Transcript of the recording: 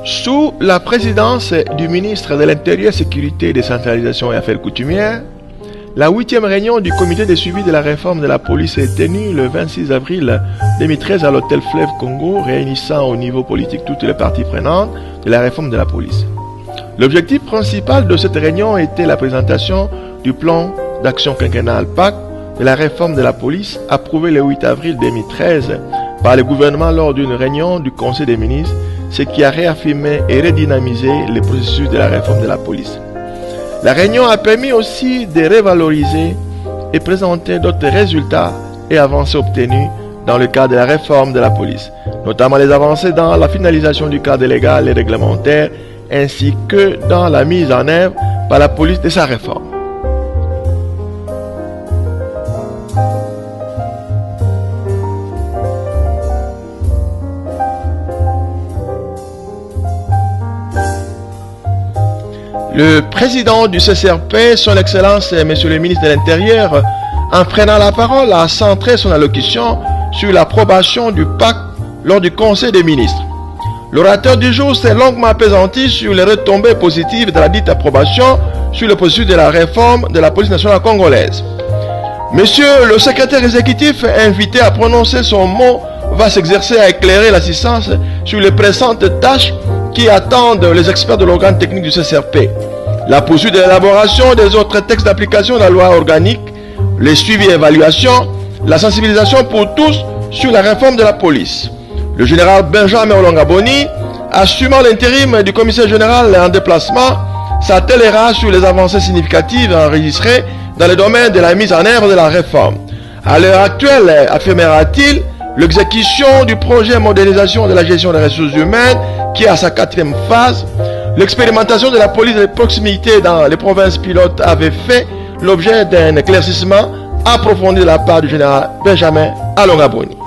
Sous la présidence du ministre de l'Intérieur, Sécurité, Décentralisation et Affaires coutumières, la 8e réunion du comité de suivi de la réforme de la police est tenue le 26 avril 2013 à l'hôtel Fleuve Congo, réunissant au niveau politique toutes les parties prenantes de la réforme de la police. L'objectif principal de cette réunion était la présentation du plan d'action quinquennal PAC de la réforme de la police approuvé le 8 avril 2013 par le gouvernement lors d'une réunion du Conseil des ministres, ce qui a réaffirmé et redynamisé le processus de la réforme de la police. La réunion a permis aussi de revaloriser et présenter d'autres résultats et avancées obtenues dans le cadre de la réforme de la police, notamment les avancées dans la finalisation du cadre légal et réglementaire, ainsi que dans la mise en œuvre par la police de sa réforme. Le président du CCRP, son Excellence Monsieur le ministre de l'Intérieur, en prenant la parole, a centré son allocution sur l'approbation du pacte lors du Conseil des ministres. L'orateur du jour s'est longuement appesanti sur les retombées positives de la dite approbation sur le processus de la réforme de la police nationale congolaise. Monsieur le secrétaire exécutif, invité à prononcer son mot, va s'exercer à éclairer l'assistance sur les pressantes tâches qui attendent les experts de l'organe technique du CCRP. La poursuite de l'élaboration des autres textes d'application de la loi organique, les suivis et évaluations, la sensibilisation pour tous sur la réforme de la police. Le général Benjamin Olongaboni, assumant l'intérim du commissaire général en déplacement, s'attellera sur les avancées significatives enregistrées dans le domaine de la mise en œuvre de la réforme. À l'heure actuelle, affirmera-t-il, l'exécution du projet modernisation de la gestion des ressources humaines qui est à sa 4e phase, l'expérimentation de la police de proximité dans les provinces pilotes avait fait l'objet d'un éclaircissement approfondi de la part du général Benjamin Olongaboni.